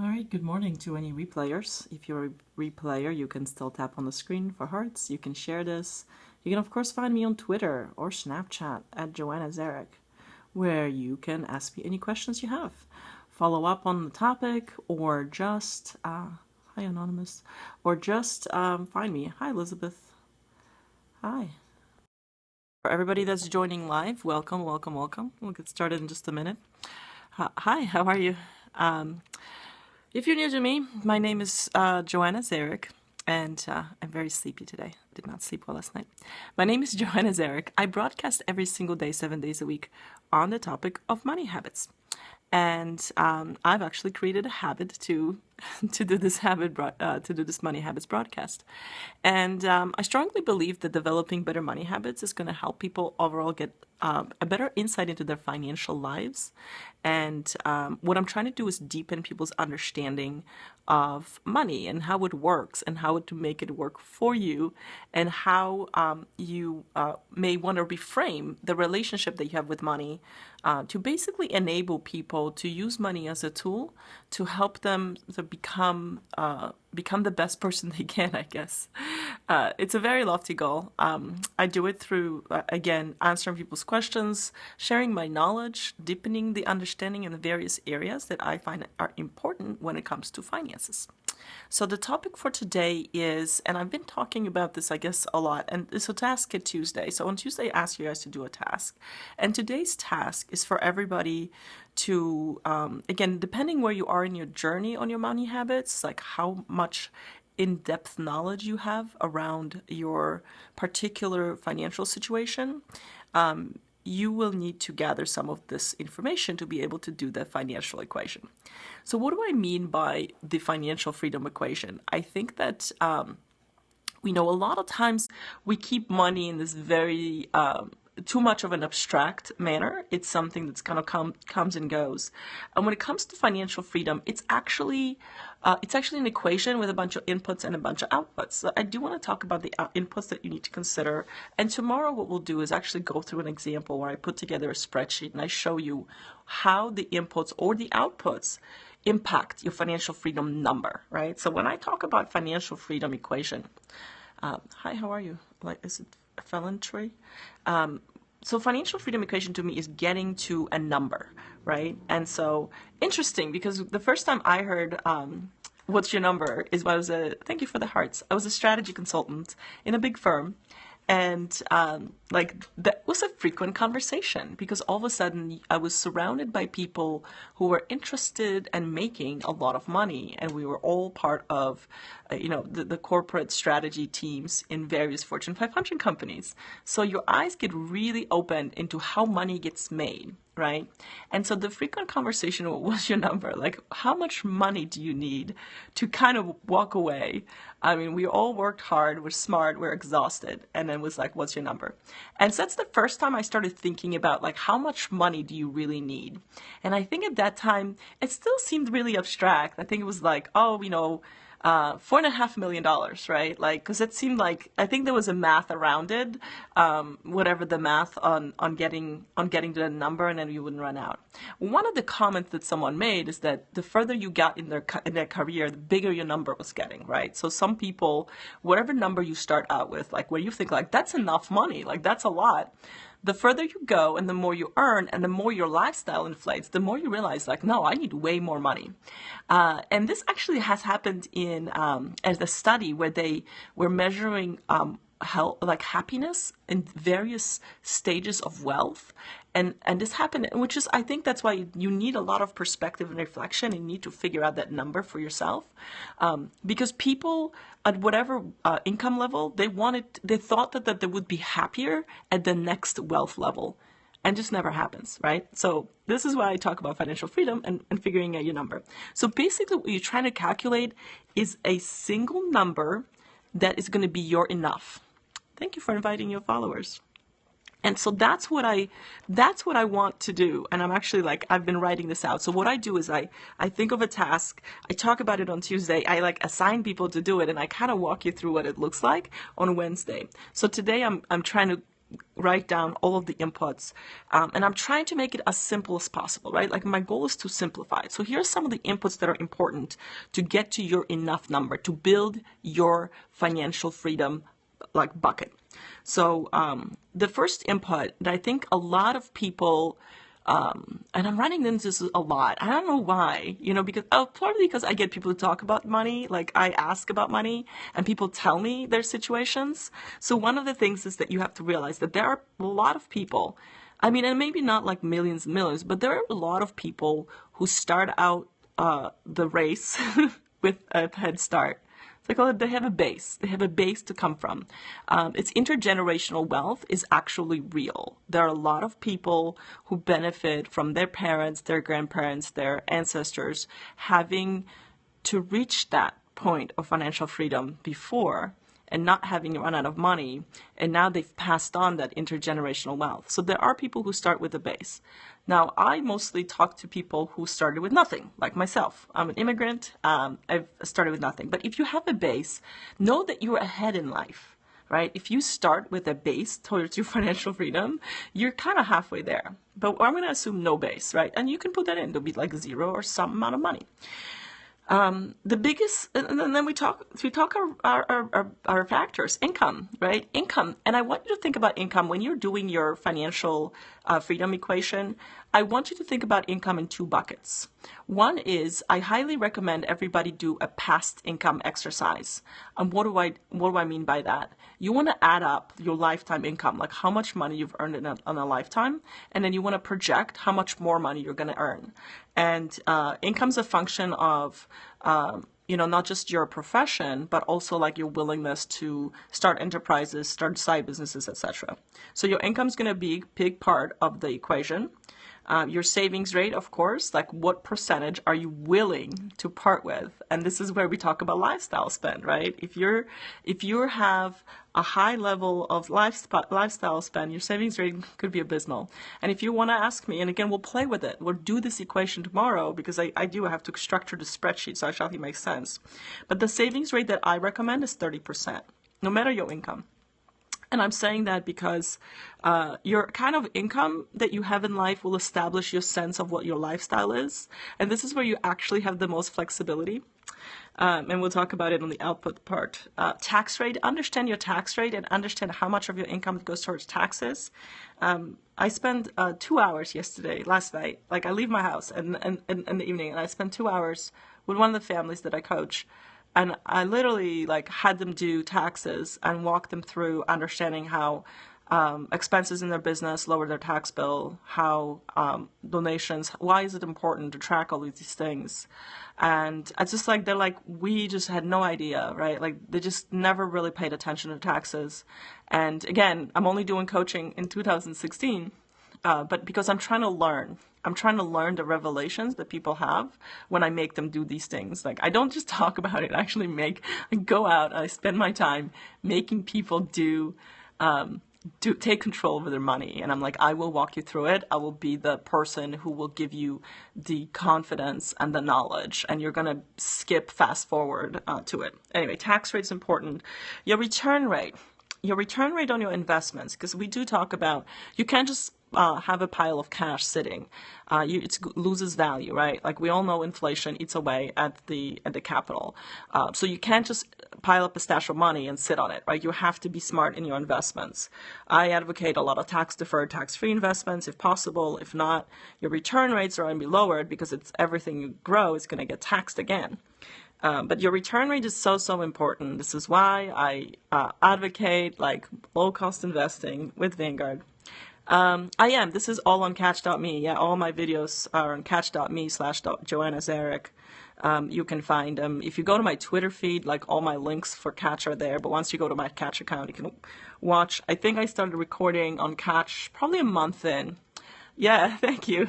All right, good morning to any replayers. If you're a replayer, you can still tap on the screen for hearts. You can share this. You can, of course, find me on Twitter or Snapchat at joannazarach, where you can ask me any questions you have. Follow up on the topic, or just, hi, Anonymous, or just find me. Hi, Elizabeth. Hi. For everybody that's joining live, welcome, welcome, welcome. We'll get started in just a minute. Hi, how are you? If you're new to me, my name is joannazarach, and I'm very sleepy today. Did not sleep well last night. My name is joannazarach. I broadcast every single day, 7 days a week, on the topic of money habits. And I've actually created a habit to do this money habits broadcast. And I strongly believe that developing better money habits is going to help people overall get a better insight into their financial lives. And what I'm trying to do is deepen people's understanding of money and how it works and how to make it work for you, and how you may want to reframe the relationship that you have with money to basically enable people to use money as a tool to help them to become the best person they can, I guess. It's a very lofty goal. I do it through, again, answering people's questions, sharing my knowledge, deepening the understanding in the various areas that I find are important when it comes to finances. So the topic for today is, and I've been talking about this, I guess, a lot, and it's a Task It Tuesday. So on Tuesday, I asked you guys to do a task. And today's task is for everybody to, again, depending where you are in your journey on your money habits, like how much in-depth knowledge you have around your particular financial situation, you will need to gather some of this information to be able to do the financial equation. So what do I mean by the financial freedom equation? I think that we know a lot of times we keep money in this very too much of an abstract manner. It's something that's kind of comes and goes. And when it comes to financial freedom, it's actually an equation with a bunch of inputs and a bunch of outputs. So I do want to talk about the inputs that you need to consider. And tomorrow what we'll do is actually go through an example where I put together a spreadsheet and I show you how the inputs or the outputs impact your financial freedom number, right? So when I talk about financial freedom equation, hi, how are you? Like, is it Felentry? So financial freedom equation to me is getting to a number, right? And so interesting, because the first time I heard what's your number is when thank you for the hearts. I was a strategy consultant in a big firm. And that was a frequent conversation, because all of a sudden I was surrounded by people who were interested in making a lot of money, and we were all part of, the corporate strategy teams in various Fortune 500 companies. So your eyes get really opened into how money gets made, right? And so the frequent conversation was your number, like how much money do you need to kind of walk away? I mean, we all worked hard, we're smart, we're exhausted, and then was like, what's your number? And so that's the first time I started thinking about like, how much money do you really need? And I think at that time, it still seemed really abstract. I think it was like, $4.5 million, right? Like, because it seemed like, I think there was a math around it, whatever the math on getting to the number, and then you wouldn't run out. One of the comments that someone made is that the further you got in their career, the bigger your number was getting, right? So some people, whatever number you start out with, like where you think like that's enough money, like that's a lot. The further you go and the more you earn and the more your lifestyle inflates, the more you realize like, no, I need way more money. And this actually has happened in as a study where they were measuring health, like happiness in various stages of wealth. And this happened, which is, I think that's why you need a lot of perspective and reflection, and you need to figure out that number for yourself. Because people at whatever income level, they thought that they would be happier at the next wealth level. And just never happens, right? So this is why I talk about financial freedom and figuring out your number. So basically what you're trying to calculate is a single number that is going to be your enough. Thank you for inviting your followers. And so that's what I want to do. And I'm actually I've been writing this out. So what I do is I think of a task, I talk about it on Tuesday, I assign people to do it, and I kind of walk you through what it looks like on Wednesday. So today I'm trying to write down all of the inputs, and I'm trying to make it as simple as possible, right? Like my goal is to simplify it. So here's some of the inputs that are important to get to your enough number, to build your financial freedom like bucket. So the first input that I think a lot of people, and I'm running into this a lot. I don't know why, because probably because I get people to talk about money. Like I ask about money and people tell me their situations. So one of the things is that you have to realize that there are a lot of people, I mean, and maybe not like millions and millions, but there are a lot of people who start out the race with a head start. They call it, they have a base. They have a base to come from. It's intergenerational wealth is actually real. There are a lot of people who benefit from their parents, their grandparents, their ancestors having to reach that point of financial freedom before and not having run out of money, and now they've passed on that intergenerational wealth. So there are people who start with a base. Now, I mostly talk to people who started with nothing, like myself. I'm an immigrant. I've started with nothing. But if you have a base, know that you're ahead in life, right? If you start with a base towards your financial freedom, you're kind of halfway there. But I'm going to assume no base, right? And you can put that in. It'll be like zero or some amount of money. The biggest, and then we talk our factors, income, right? Income. And I want you to think about income when you're doing your financial freedom equation. I want you to think about income in two buckets. One is, I highly recommend everybody do a past income exercise. What do I mean by that? You want to add up your lifetime income, like how much money you've earned in a lifetime, and then you want to project how much more money you're going to earn. And income's a function of, not just your profession, but also like your willingness to start enterprises, start side businesses, etc. So your income's going to be a big part of the equation. Your savings rate, of course, like what percentage are you willing to part with? And this is where we talk about lifestyle spend, right? If you have a high level of lifestyle spend, your savings rate could be abysmal. And if you want to ask me, and again, we'll play with it. We'll do this equation tomorrow because I have to structure the spreadsheet so it makes sense. But the savings rate that I recommend is 30%, no matter your income. And I'm saying that because your kind of income that you have in life will establish your sense of what your lifestyle is. And this is where you actually have the most flexibility. And we'll talk about it on the output part. Tax rate, understand your tax rate and understand how much of your income goes towards taxes. I spent 2 hours last night. Like I leave my house in the evening and I spent 2 hours with one of the families that I coach. And I literally had them do taxes and walk them through understanding how expenses in their business lower their tax bill, how donations, why is it important to track all these things? And it's just they're we just had no idea, right? Like they just never really paid attention to taxes. And again, I'm only doing coaching in 2016. But because I'm trying to learn the revelations that people have when I make them do these things. Like I don't just talk about it. I actually go out and I spend my time making people take control over their money. And I'm like, I will walk you through it. I will be the person who will give you the confidence and the knowledge. And you're going to fast forward to it. Anyway, tax rate's important. Your return rate on your investments, because we do talk about, you can't just have a pile of cash sitting. It loses value, right? Like we all know inflation eats away at the capital. So you can't just pile up a stash of money and sit on it, right? You have to be smart in your investments. I advocate a lot of tax-deferred, tax-free investments if possible. If not, your return rates are going to be lowered because everything you grow is going to get taxed again. But your return rate is so important. This is why I advocate low-cost investing with Vanguard. This is all on catch.me. Yeah, all my videos are on catch.me/joannazarach. You can find them. If you go to my Twitter feed, all my links for Catch are there. But once you go to my Catch account, you can watch. I think I started recording on Catch probably a month in. Yeah, thank you.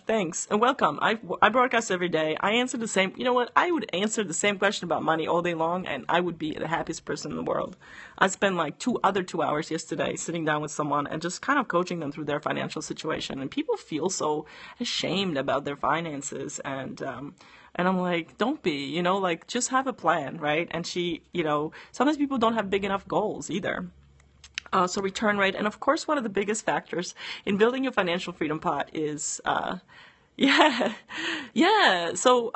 Thanks. And welcome. I broadcast every day. I answer the same, you know what? I would answer the same question about money all day long, and I would be the happiest person in the world. I spent 2 hours yesterday sitting down with someone and just kind of coaching them through their financial situation. And people feel so ashamed about their finances. And I'm like, don't be, just have a plan, right? And sometimes people don't have big enough goals either. So return rate, and of course, one of the biggest factors in building your financial freedom pot is yeah, yeah. So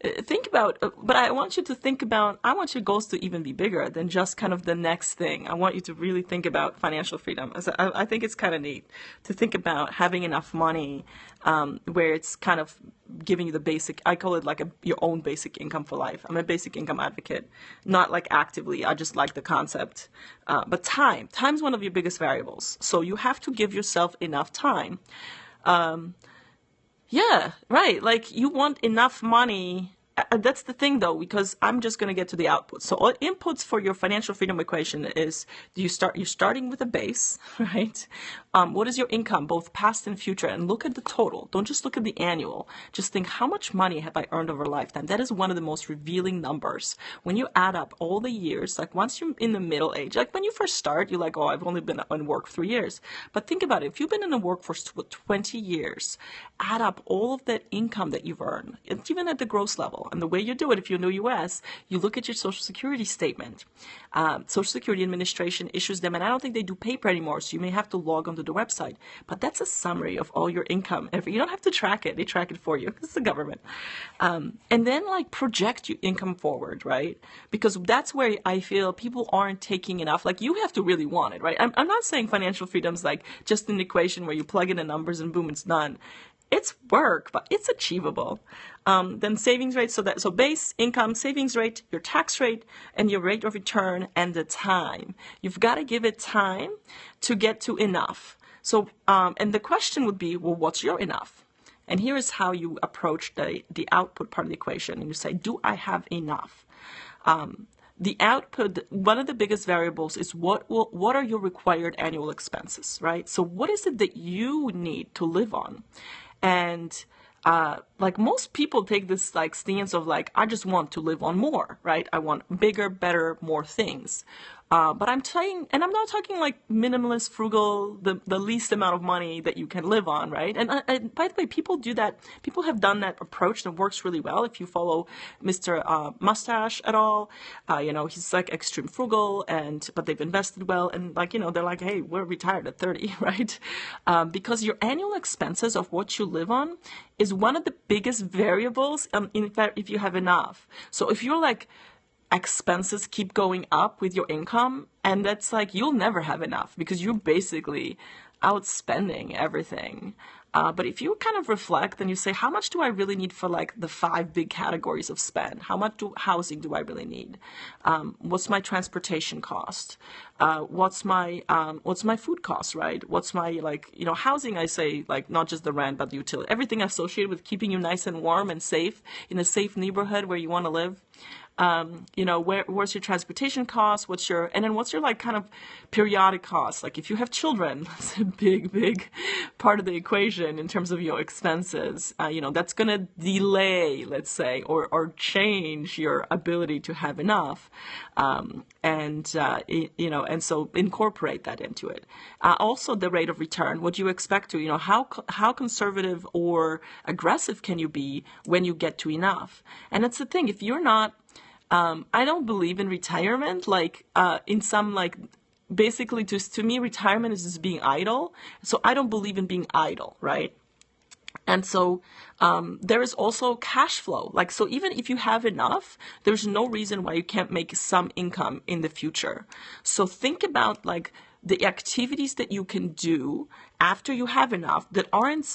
think about, but I want you to think about, I want your goals to even be bigger than just kind of the next thing. I want you to really think about financial freedom. I think it's kind of neat to think about having enough money where it's kind of giving you the basic, I call it like your own basic income for life. I'm a basic income advocate, not like actively, I just like the concept. But time's one of your biggest variables. So you have to give yourself enough time. Yeah, right. Like you want enough money. That's the thing though, because I'm just going to get to the outputs. So all inputs for your financial freedom equation is you're starting with a base, right? What is your income, both past and future? And look at the total. Don't just look at the annual. Just think, how much money have I earned over a lifetime? That is one of the most revealing numbers. When you add up all the years, like once you're in the middle age, like when you first start, you're like, oh, I've only been in work 3 years. But think about it. If you've been in the workforce for 20 years, add up all of that income that you've earned, even at the gross level. And the way you do it, if you're in the US, you look at your Social Security statement. Social Security Administration issues them, and I don't think they do paper anymore, so you may have to log onto the website. But that's a summary of all your income. You don't have to track it. They track it for you. It's the government. And then like project your income forward, right? Because that's where I feel people aren't taking enough. Like you have to really want it, right? I'm not saying financial freedom's like just an equation where you plug in the numbers and boom, it's done. It's work, but it's achievable. Then savings rate, so base income, savings rate, your tax rate, and your rate of return, and the time. You've got to give it time to get to enough. So, and the question would be, well, what's your enough? And here is how you approach the output part of the equation. And you say, do I have enough? The output, one of the biggest variables is what are your required annual expenses, right? So what is it that you need to live on? And like most people take this like stance of like, I just want to live on more, right? I want bigger, better, more things. But I'm saying, and I'm not talking like minimalist, frugal, the least amount of money that you can live on, right? And by the way, people do that. People have done that approach that works really well. If you follow Mr. Mustache at all, he's like extreme frugal, but they've invested well, and like they're like, hey, we're retired at 30, right? Because your annual expenses of what you live on is one of the biggest variables. In fact, if you have enough, so if you're like expenses keep going up with your income, and that's like you'll never have enough because you're basically outspending everything. But if you kind of reflect and you say, how much do I really need for like the 5 big categories of spend? How much housing do I really need? What's my transportation cost? What's my food cost, right? What's my housing? I say like not just the rent, but the utility, everything associated with keeping you nice and warm and safe in a safe neighborhood where you want to live. Where's your transportation cost? What's your like kind of periodic costs? Like if you have children, that's a big part of the equation in terms of your expenses. That's going to delay, let's say, or change your ability to have enough. And so incorporate that into it. Also the rate of return, what do you expect to, how conservative or aggressive can you be when you get to enough? And that's the thing, if you're not, I don't believe in retirement, basically to me, retirement is just being idle. So I don't believe in being idle, right? And so there is also cash flow. So even if you have enough, there's no reason why you can't make some income in the future. So think about the activities that you can do after you have enough that aren't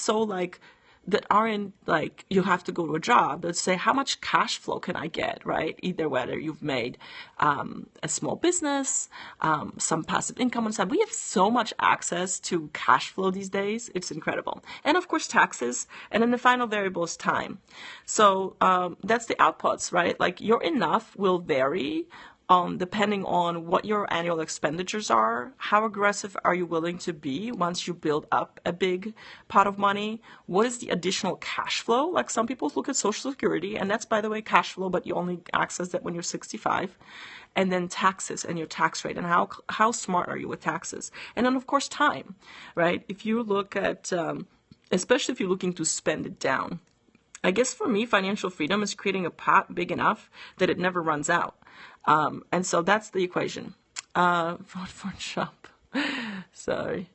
you have to go to a job. Let's say, how much cash flow can I get, right? Either whether you've made a small business, some passive income on the side. We have so much access to cash flow these days. It's incredible. And of course, taxes. And then the final variable is time. So that's the outputs, right? Your enough will vary depending on what your annual expenditures are, how aggressive are you willing to be once you build up a big pot of money, what is the additional cash flow? Some people look at Social Security, and that's, by the way, cash flow, but you only access that when you're 65. And then taxes and your tax rate, and how smart are you with taxes? And then, of course, time, right? If you look at, especially if you're looking to spend it down, I guess for me, financial freedom is creating a pot big enough that it never runs out. And so that's the equation. Vote for Trump. Sorry.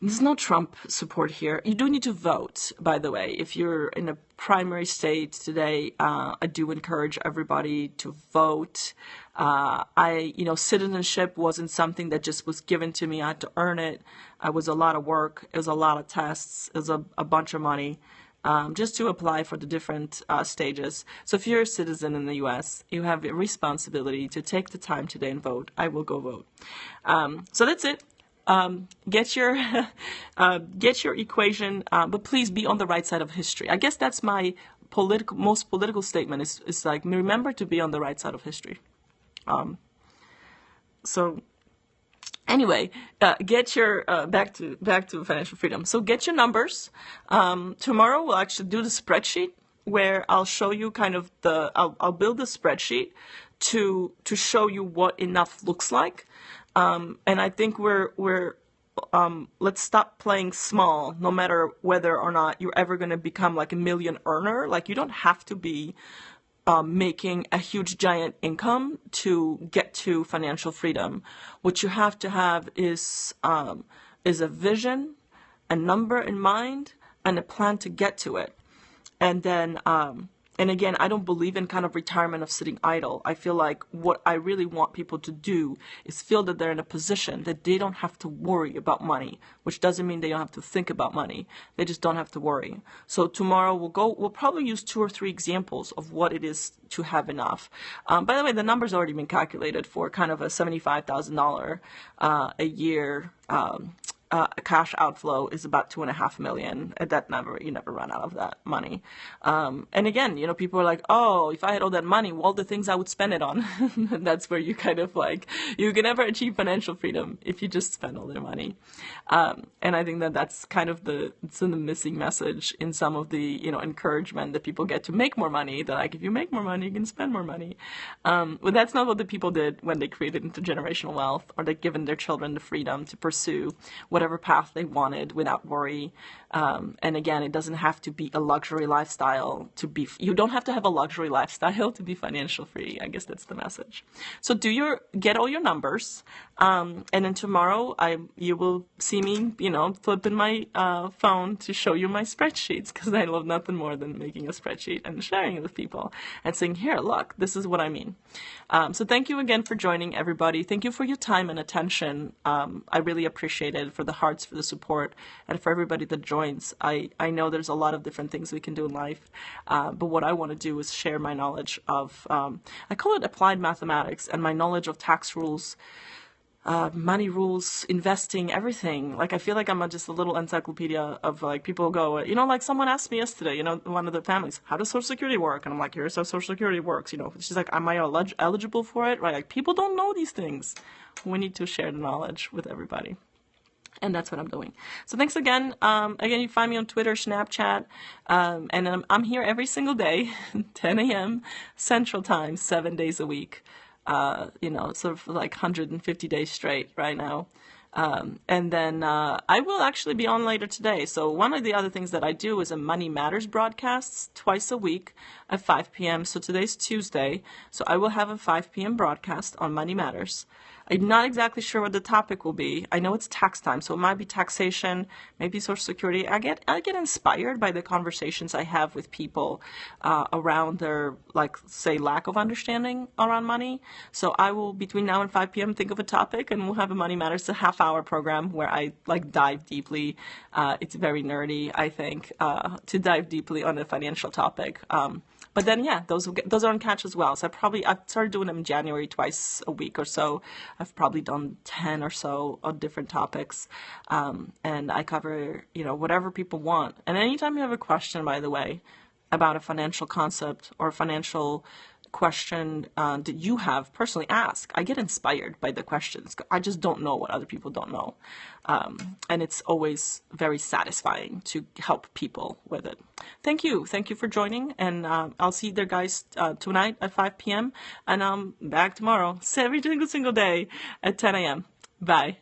There's no Trump support here. You do need to vote, by the way. If you're in a primary state today, I do encourage everybody to vote. Citizenship wasn't something that just was given to me. I had to earn it. It was a lot of work. It was a lot of tests. It was a bunch of money. Just to apply for the different stages. So if you're a citizen in the U.S., you have a responsibility to take the time today and vote. I will go vote. So that's it. Get your equation, but please be on the right side of history. I guess that's my most political statement is like, remember to be on the right side of history. So anyway, get your back to financial freedom. So get your numbers. Tomorrow we'll actually do the spreadsheet where I'll show you kind of I'll build a spreadsheet to show you what enough looks like. And I think let's stop playing small, no matter whether or not you're ever going to become like a million earner. Like, you don't have to be making a huge giant income to get to financial freedom. What you have to have is a vision, a number in mind, and a plan to get to it. And then, and again, I don't believe in kind of retirement of sitting idle. I feel like what I really want people to do is feel that they're in a position that they don't have to worry about money, which doesn't mean they don't have to think about money. They just don't have to worry. So tomorrow we'll probably use 2 or 3 examples of what it is to have enough. By the way, the number's already been calculated for kind of a $75,000 a year cash outflow is about $2.5 million. That number, you never run out of that money. And again, people are like, oh, if I had all that money, all the things I would spend it on. And that's where you kind of like, you can never achieve financial freedom if you just spend all their money. And I think that that's kind of the missing message in some of the, encouragement that people get to make more money. That like, if you make more money, you can spend more money. But that's not what the people did when they created intergenerational wealth, or they've given their children the freedom to pursue whatever path they wanted without worry. And again, it doesn't have to be a luxury lifestyle you don't have to have a luxury lifestyle to be financial free. I guess that's the message. So get all your numbers. And then tomorrow you will see me, flipping my phone to show you my spreadsheets, because I love nothing more than making a spreadsheet and sharing it with people and saying, here, look, this is what I mean. So thank you again for joining, everybody. Thank you for your time and attention. I really appreciate it, for the hearts, for the support, and for everybody that joins. I know there's a lot of different things we can do in life, but what I want to do is share my knowledge of, I call it applied mathematics, and my knowledge of tax rules, money rules, investing, everything. Like, I feel like I'm just a little encyclopedia of, like, people go, like someone asked me yesterday, one of the families, how does Social Security work? And I'm like, here's how Social Security works. She's like, am I eligible for it? Right? Like, people don't know these things. We need to share the knowledge with everybody. And that's what I'm doing. So thanks again. Again, you find me on Twitter, Snapchat, and I'm here every single day, 10 a.m. Central Time, 7 days a week. Sort of like 150 days straight right now. And then I will actually be on later today. So one of the other things that I do is a Money Matters broadcasts twice a week at 5 p.m. So today's Tuesday. So I will have a 5 p.m. broadcast on Money Matters. I'm not exactly sure what the topic will be. I know it's tax time, so it might be taxation, maybe Social Security. I get inspired by the conversations I have with people around their, say, lack of understanding around money. So I will, between now and 5 p.m., think of a topic, and we'll have a Money Matters, a half-hour program where I dive deeply. It's very nerdy, I think, to dive deeply on a financial topic. But then, yeah, those are on catch as well. So I've started doing them in January twice a week or so. I've probably done 10 or so on different topics. And I cover, whatever people want. And anytime you have a question, by the way, about a financial concept or a financial question that you have, personally ask. I get inspired by the questions. I just don't know what other people don't know. And it's always very satisfying to help people with it. Thank you. Thank you for joining. And I'll see you there, guys, tonight at 5 p.m. And I'm back tomorrow, every single day at 10 a.m. Bye.